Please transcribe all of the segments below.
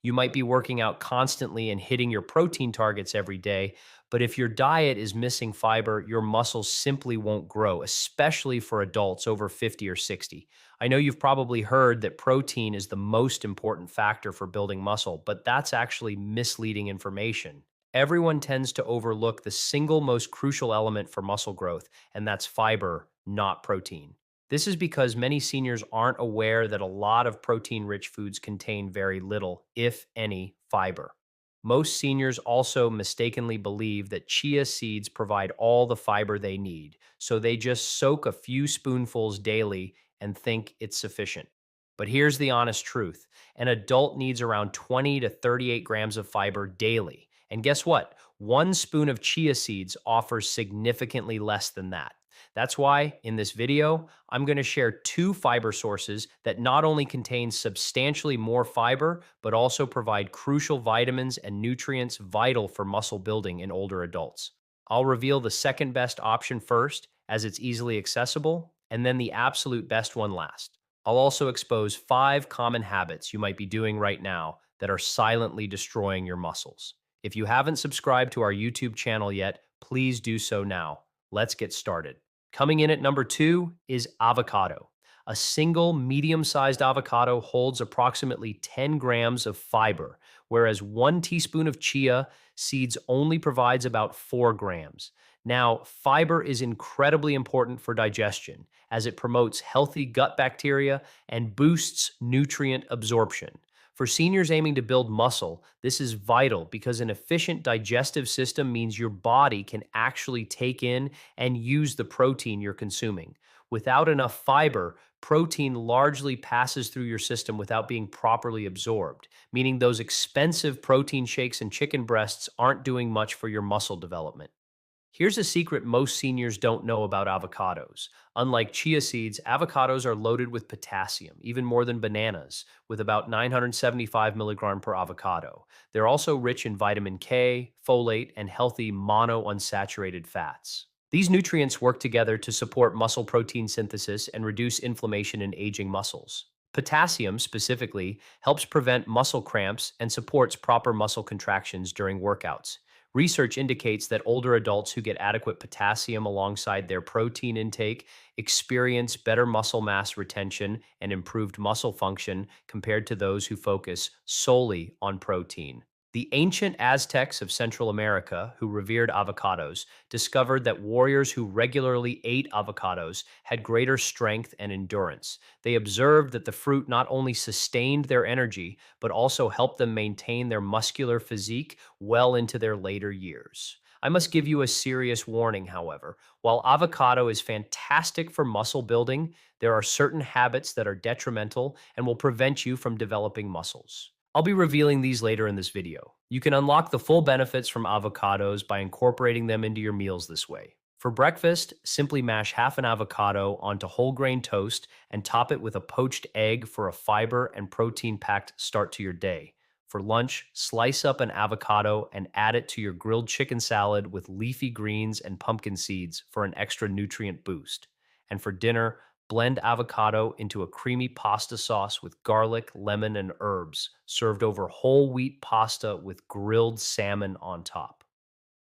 You might be working out constantly and hitting your protein targets every day, but if your diet is missing fiber, your muscles simply won't grow, especially for adults over 50 or 60. I know you've probably heard that protein is the most important factor for building muscle, but that's actually misleading information. Everyone tends to overlook the single most crucial element for muscle growth, and that's fiber, not protein. This is because many seniors aren't aware that a lot of protein rich foods contain very little, if any, fiber. Most seniors also mistakenly believe that chia seeds provide all the fiber they need, so they just soak a few spoonfuls daily and think it's sufficient. But here's the honest truth: an adult needs around 20 to 38 grams of fiber daily. And guess what? One spoon of chia seeds offers significantly less than that. That's why in this video, I'm going to share two fiber sources that not only contain substantially more fiber, but also provide crucial vitamins and nutrients vital for muscle building in older adults. I'll reveal the second best option first, as it's easily accessible, and then the absolute best one last. I'll also expose 5 common habits you might be doing right now that are silently destroying your muscles. If you haven't subscribed to our YouTube channel yet, please do so now. Let's get started. Coming in at number 2 is avocado. A single medium sized avocado holds approximately 10 grams of fiber, whereas 1 teaspoon of chia seeds only provides about 4 grams. Now, fiber is incredibly important for digestion as it promotes healthy gut bacteria and boosts nutrient absorption. For seniors aiming to build muscle, this is vital because an efficient digestive system means your body can actually take in and use the protein you're consuming. Without enough fiber, protein largely passes through your system without being properly absorbed, meaning those expensive protein shakes and chicken breasts aren't doing much for your muscle development. Here's a secret most seniors don't know about avocados. Unlike chia seeds, avocados are loaded with potassium, even more than bananas, with about 975 milligram per avocado. They're also rich in vitamin K, folate, and healthy monounsaturated fats. These nutrients work together to support muscle protein synthesis and reduce inflammation in aging muscles. Potassium, specifically, helps prevent muscle cramps and supports proper muscle contractions during workouts. Research indicates that older adults who get adequate potassium alongside their protein intake experience better muscle mass retention and improved muscle function compared to those who focus solely on protein. The ancient Aztecs of Central America, who revered avocados, discovered that warriors who regularly ate avocados had greater strength and endurance. They observed that the fruit not only sustained their energy, but also helped them maintain their muscular physique well into their later years. I must give you a serious warning, however. While avocado is fantastic for muscle building, there are certain habits that are detrimental and will prevent you from developing muscles. I'll be revealing these later in this video. You can unlock the full benefits from avocados by incorporating them into your meals this way. For breakfast, simply mash half an avocado onto whole grain toast and top it with a poached egg for a fiber and protein packed start to your day. For lunch, slice up an avocado and add it to your grilled chicken salad with leafy greens and pumpkin seeds for an extra nutrient boost. And for dinner, blend avocado into a creamy pasta sauce with garlic, lemon, and herbs, served over whole wheat pasta with grilled salmon on top.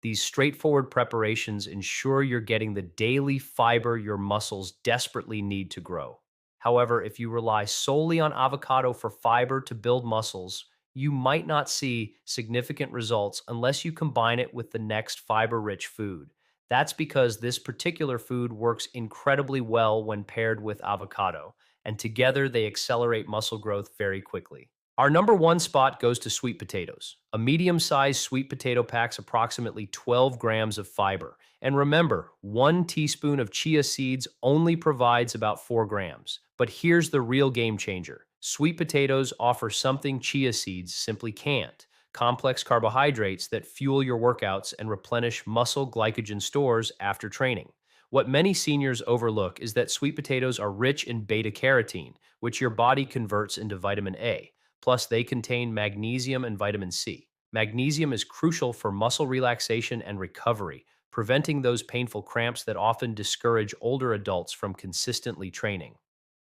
These straightforward preparations ensure you're getting the daily fiber your muscles desperately need to grow. However, if you rely solely on avocado for fiber to build muscles, you might not see significant results unless you combine it with the next fiber rich food. That's because this particular food works incredibly well when paired with avocado, and together they accelerate muscle growth very quickly. Our number 1 spot goes to sweet potatoes. A medium sized sweet potato packs approximately 12 grams of fiber. And remember, 1 teaspoon of chia seeds only provides about 4 grams. But here's the real game changer: sweet potatoes offer something chia seeds simply can't: complex carbohydrates that fuel your workouts and replenish muscle glycogen stores after training. What many seniors overlook is that sweet potatoes are rich in beta carotene, which your body converts into vitamin A. Plus, they contain magnesium and vitamin C. Magnesium is crucial for muscle relaxation and recovery, preventing those painful cramps that often discourage older adults from consistently training.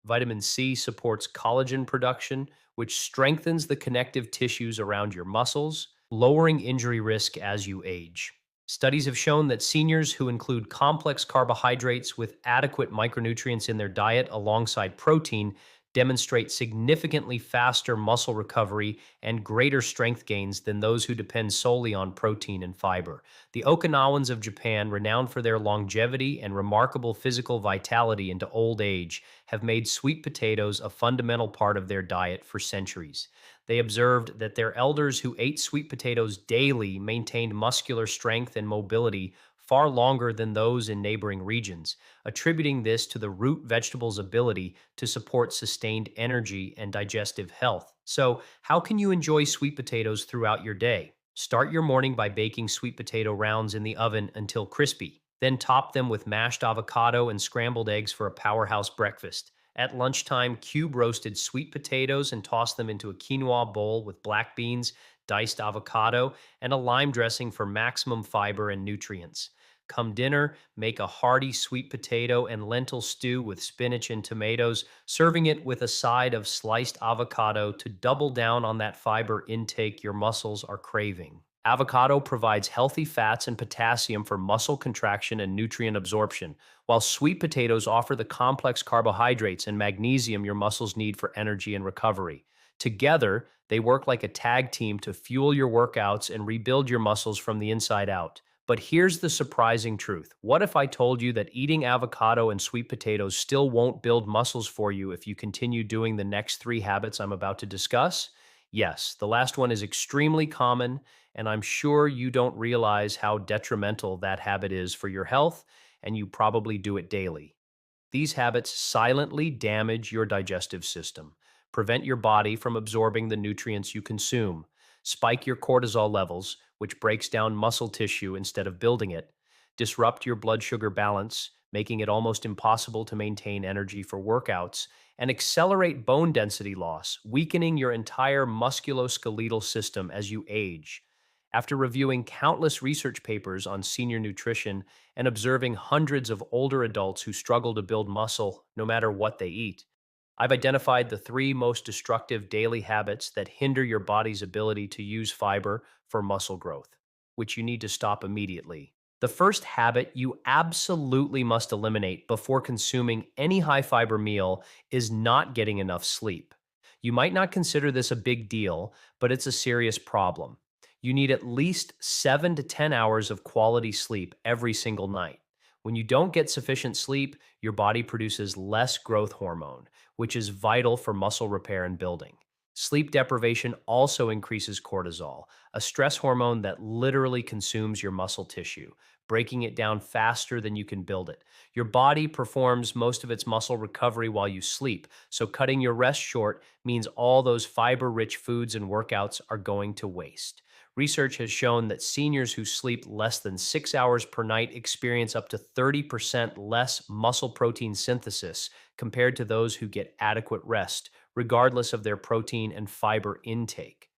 Vitamin C supports collagen production, which strengthens the connective tissues around your muscles, lowering injury risk as you age. Studies have shown that seniors who include complex carbohydrates with adequate micronutrients in their diet alongside protein demonstrate significantly faster muscle recovery and greater strength gains than those who depend solely on protein and fiber. The Okinawans of Japan, renowned for their longevity and remarkable physical vitality into old age, have made sweet potatoes a fundamental part of their diet for centuries. They observed that their elders who ate sweet potatoes daily maintained muscular strength and mobility far longer than those in neighboring regions, attributing this to the root vegetable's ability to support sustained energy and digestive health. So, how can you enjoy sweet potatoes throughout your day? Start your morning by baking sweet potato rounds in the oven until crispy. Then top them with mashed avocado and scrambled eggs for a powerhouse breakfast. At lunchtime, cube roasted sweet potatoes and toss them into a quinoa bowl with black beans, diced avocado, and a lime dressing for maximum fiber and nutrients. Come dinner, make a hearty sweet potato and lentil stew with spinach and tomatoes, serving it with a side of sliced avocado to double down on that fiber intake your muscles are craving. Avocado provides healthy fats and potassium for muscle contraction and nutrient absorption, while sweet potatoes offer the complex carbohydrates and magnesium your muscles need for energy and recovery. Together, they work like a tag team to fuel your workouts and rebuild your muscles from the inside out. But here's the surprising truth. What if I told you that eating avocado and sweet potatoes still won't build muscles for you if you continue doing the next three habits I'm about to discuss? Yes, the last one is extremely common, and I'm sure you don't realize how detrimental that habit is for your health, and you probably do it daily. These habits silently damage your digestive system, prevent your body from absorbing the nutrients you consume, spike your cortisol levels, which breaks down muscle tissue instead of building it, disrupt your blood sugar balance, making it almost impossible to maintain energy for workouts, and accelerate bone density loss, weakening your entire musculoskeletal system as you age. After reviewing countless research papers on senior nutrition and observing hundreds of older adults who struggle to build muscle no matter what they eat, I've identified the three most destructive daily habits that hinder your body's ability to use fiber for muscle growth, which you need to stop immediately. The first habit you absolutely must eliminate before consuming any high fiber meal is not getting enough sleep. You might not consider this a big deal, but it's a serious problem. You need at least 7 to 10 hours of quality sleep every single night. When you don't get sufficient sleep, your body produces less growth hormone, which is vital for muscle repair and building. Sleep deprivation also increases cortisol, a stress hormone that literally consumes your muscle tissue, breaking it down faster than you can build it. Your body performs most of its muscle recovery while you sleep, so cutting your rest short means all those fiber rich foods and workouts are going to waste. Research has shown that seniors who sleep less than 6 hours per night experience up to 30% less muscle protein synthesis compared to those who get adequate rest, regardless of their protein and fiber intake.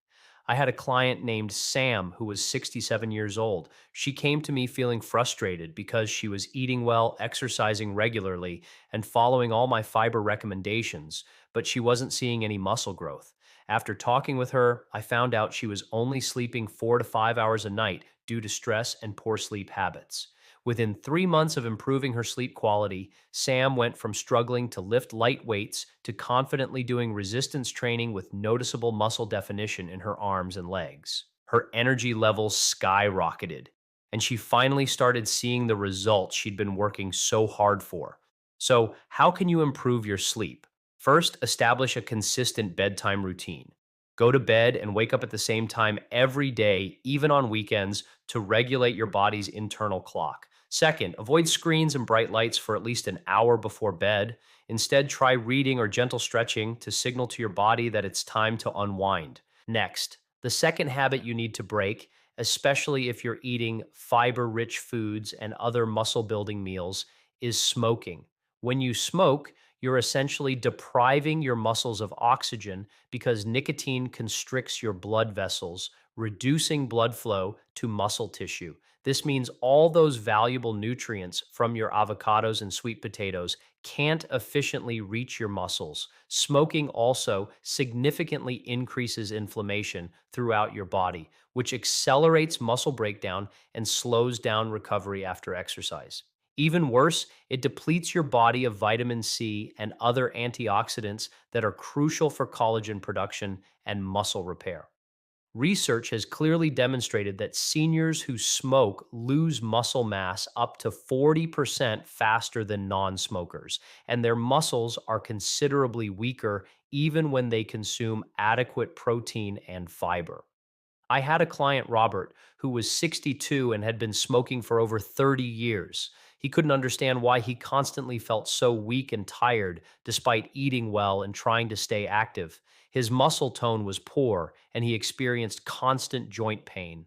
I had a client named Sam who was 67 years old. She came to me feeling frustrated because she was eating well, exercising regularly, and following all my fiber recommendations, but she wasn't seeing any muscle growth. After talking with her, I found out she was only sleeping 4 to 5 hours a night due to stress and poor sleep habits. Within 3 months of improving her sleep quality, Sam went from struggling to lift light weights to confidently doing resistance training with noticeable muscle definition in her arms and legs. Her energy levels skyrocketed, and she finally started seeing the results she'd been working so hard for. So, how can you improve your sleep? First, establish a consistent bedtime routine. Go to bed and wake up at the same time every day, even on weekends, to regulate your body's internal clock. Second, avoid screens and bright lights for at least an hour before bed. Instead, try reading or gentle stretching to signal to your body that it's time to unwind. Next, the second habit you need to break, especially if you're eating fiber rich foods and other muscle building meals, is smoking. When you smoke, you're essentially depriving your muscles of oxygen because nicotine constricts your blood vessels, reducing blood flow to muscle tissue. This means all those valuable nutrients from your avocados and sweet potatoes can't efficiently reach your muscles. Smoking also significantly increases inflammation throughout your body, which accelerates muscle breakdown and slows down recovery after exercise. Even worse, it depletes your body of vitamin C and other antioxidants that are crucial for collagen production and muscle repair. Research has clearly demonstrated that seniors who smoke lose muscle mass up to 40% faster than non smokers, and their muscles are considerably weaker even when they consume adequate protein and fiber. I had a client, Robert, who was 62 and had been smoking for over 30 years. He couldn't understand why he constantly felt so weak and tired despite eating well and trying to stay active. His muscle tone was poor, and he experienced constant joint pain.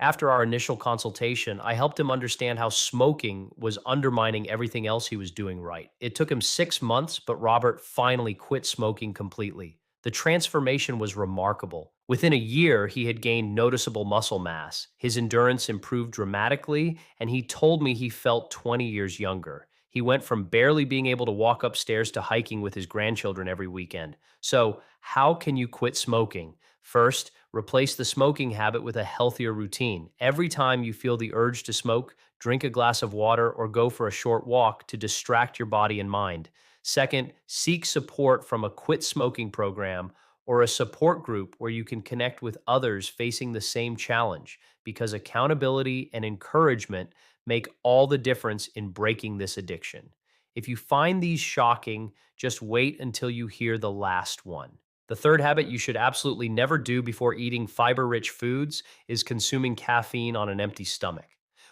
After our initial consultation, I helped him understand how smoking was undermining everything else he was doing right. It took him 6 months, but Robert finally quit smoking completely. The transformation was remarkable. Within a year, he had gained noticeable muscle mass. His endurance improved dramatically, and he told me he felt 20 years younger. He went from barely being able to walk upstairs to hiking with his grandchildren every weekend. So, how can you quit smoking? First, replace the smoking habit with a healthier routine. Every time you feel the urge to smoke, drink a glass of water or go for a short walk to distract your body and mind. Second, seek support from a quit smoking program or a support group where you can connect with others facing the same challenge, because accountability and encouragement make all the difference in breaking this addiction. If you find these shocking, just wait until you hear the last one. The third habit you should absolutely never do before eating fiber rich foods is consuming caffeine on an empty stomach.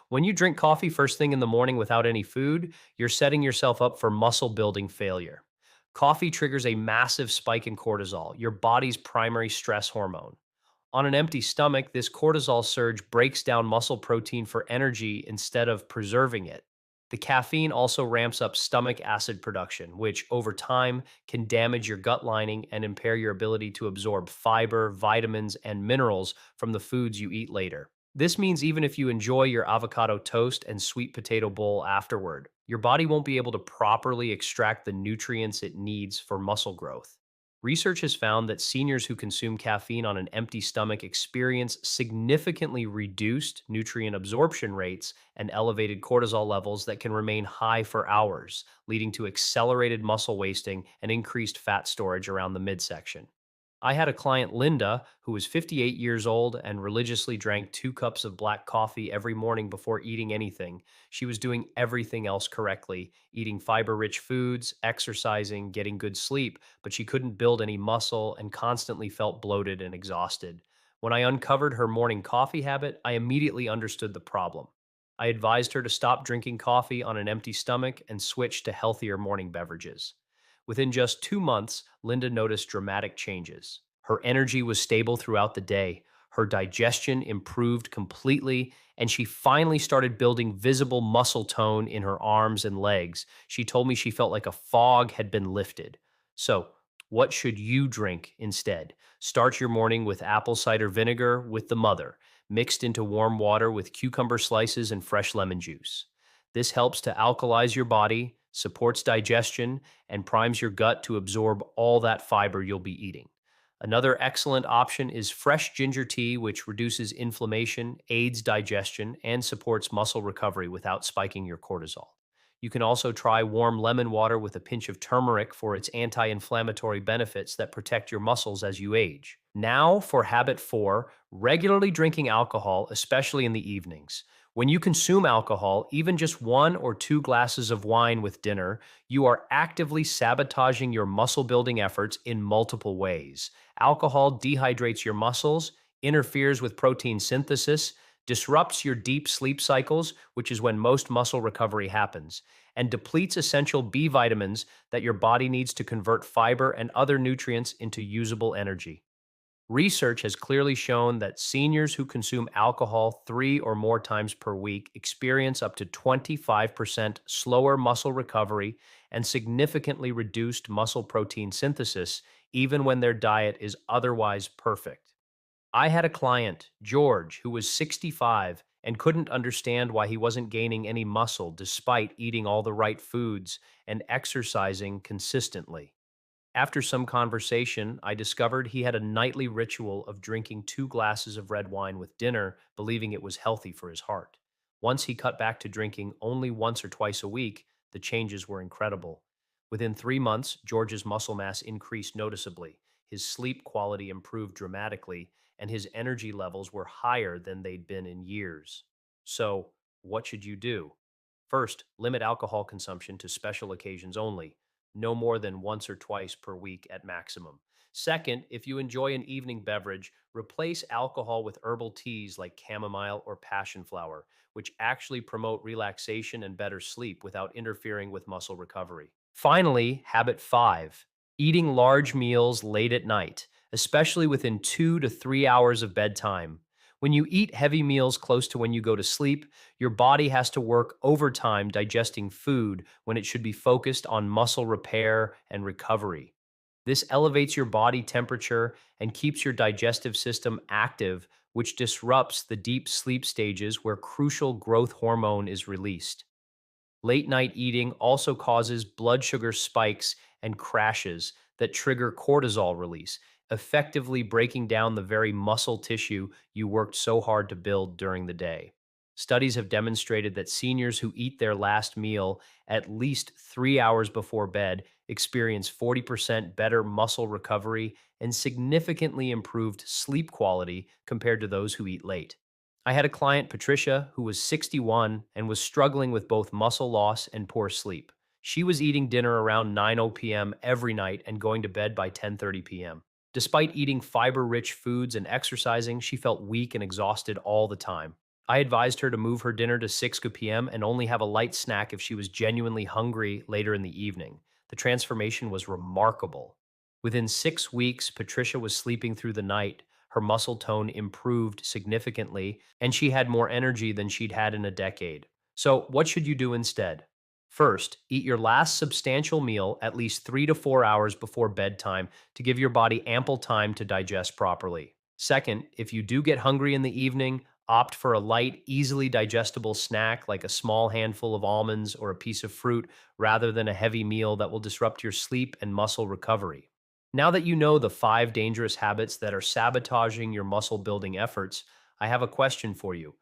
When you drink coffee first thing in the morning without any food, you're setting yourself up for muscle building failure. Coffee triggers a massive spike in cortisol, your body's primary stress hormone. On an empty stomach, this cortisol surge breaks down muscle protein for energy instead of preserving it. The caffeine also ramps up stomach acid production, which over time can damage your gut lining and impair your ability to absorb fiber, vitamins, and minerals from the foods you eat later. This means even if you enjoy your avocado toast and sweet potato bowl afterward, your body won't be able to properly extract the nutrients it needs for muscle growth. Research has found that seniors who consume caffeine on an empty stomach experience significantly reduced nutrient absorption rates and elevated cortisol levels that can remain high for hours, leading to accelerated muscle wasting and increased fat storage around the midsection. I had a client, Linda, who was 58 years old and religiously drank 2 cups of black coffee every morning before eating anything. She was doing everything else correctly, eating fiber rich foods, exercising, getting good sleep, but she couldn't build any muscle and constantly felt bloated and exhausted. When I uncovered her morning coffee habit, I immediately understood the problem. I advised her to stop drinking coffee on an empty stomach and switch to healthier morning beverages. Within just 2 months, Linda noticed dramatic changes. Her energy was stable throughout the day, her digestion improved completely, and she finally started building visible muscle tone in her arms and legs. She told me she felt like a fog had been lifted. So, what should you drink instead? Start your morning with apple cider vinegar with the mother, mixed into warm water with cucumber slices and fresh lemon juice. This helps to alkalize your body, supports digestion, and primes your gut to absorb all that fiber you'll be eating. Another excellent option is fresh ginger tea, which reduces inflammation, aids digestion, and supports muscle recovery without spiking your cortisol. You can also try warm lemon water with a pinch of turmeric for its anti inflammatory benefits that protect your muscles as you age. Now, for habit 4, regularly drinking alcohol, especially in the evenings. When you consume alcohol, even just 1 or 2 glasses of wine with dinner, you are actively sabotaging your muscle building efforts in multiple ways. Alcohol dehydrates your muscles, interferes with protein synthesis, disrupts your deep sleep cycles, which is when most muscle recovery happens, and depletes essential B vitamins that your body needs to convert fiber and other nutrients into usable energy. Research has clearly shown that seniors who consume alcohol 3 or more times per week experience up to 25% slower muscle recovery and significantly reduced muscle protein synthesis, even when their diet is otherwise perfect. I had a client, George, who was 65 and couldn't understand why he wasn't gaining any muscle despite eating all the right foods and exercising consistently. After some conversation, I discovered he had a nightly ritual of drinking 2 glasses of red wine with dinner, believing it was healthy for his heart. Once he cut back to drinking only once or twice a week, the changes were incredible. Within 3 months, George's muscle mass increased noticeably, his sleep quality improved dramatically, and his energy levels were higher than they'd been in years. So, what should you do? First, limit alcohol consumption to special occasions only, no more than once or twice per week at maximum. Second, if you enjoy an evening beverage, replace alcohol with herbal teas like chamomile or passion flower, which actually promote relaxation and better sleep without interfering with muscle recovery. Finally, habit 5, eating large meals late at night, especially within 2 to 3 hours of bedtime. When you eat heavy meals close to when you go to sleep, your body has to work overtime digesting food when it should be focused on muscle repair and recovery. This elevates your body temperature and keeps your digestive system active, which disrupts the deep sleep stages where crucial growth hormone is released. Late night eating also causes blood sugar spikes and crashes that trigger cortisol release, effectively breaking down the very muscle tissue you worked so hard to build during the day. Studies have demonstrated that seniors who eat their last meal at least 3 hours before bed experience 40% better muscle recovery and significantly improved sleep quality compared to those who eat late. I had a client, Patricia, who was 61 and was struggling with both muscle loss and poor sleep. She was eating dinner around 9:00 p.m. every night and going to bed by 10:30 p.m. Despite eating fiber-rich foods and exercising, she felt weak and exhausted all the time. I advised her to move her dinner to 6 p.m. and only have a light snack if she was genuinely hungry later in the evening. The transformation was remarkable. Within 6 weeks, Patricia was sleeping through the night, her muscle tone improved significantly, and she had more energy than she'd had in a decade. So, what should you do instead? First, eat your last substantial meal at least 3 to 4 hours before bedtime to give your body ample time to digest properly. Second, if you do get hungry in the evening, opt for a light, easily digestible snack like a small handful of almonds or a piece of fruit rather than a heavy meal that will disrupt your sleep and muscle recovery. Now that you know the 5 dangerous habits that are sabotaging your muscle building efforts, I have a question for you.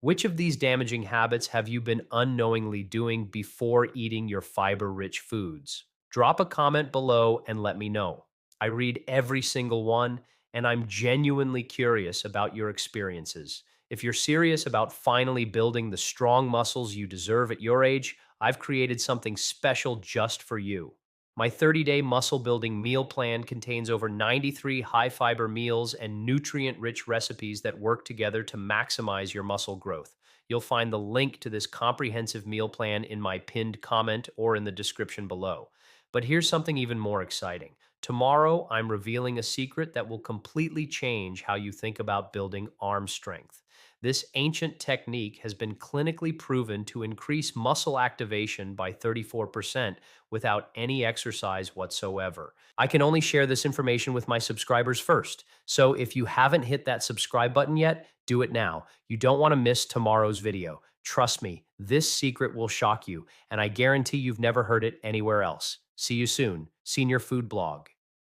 Which of these damaging habits have you been unknowingly doing before eating your fiber rich foods? Drop a comment below and let me know. I read every single one, and I'm genuinely curious about your experiences. If you're serious about finally building the strong muscles you deserve at your age, I've created something special just for you. My 30-day muscle building meal plan contains over 93 high fiber meals and nutrient rich recipes that work together to maximize your muscle growth. You'll find the link to this comprehensive meal plan in my pinned comment or in the description below. But here's something even more exciting. Tomorrow, I'm revealing a secret that will completely change how you think about building arm strength. This ancient technique has been clinically proven to increase muscle activation by 34% without any exercise whatsoever. I can only share this information with my subscribers first. So if you haven't hit that subscribe button yet, do it now. You don't want to miss tomorrow's video. Trust me, this secret will shock you, and I guarantee you've never heard it anywhere else. See you soon. Senior Food Blog.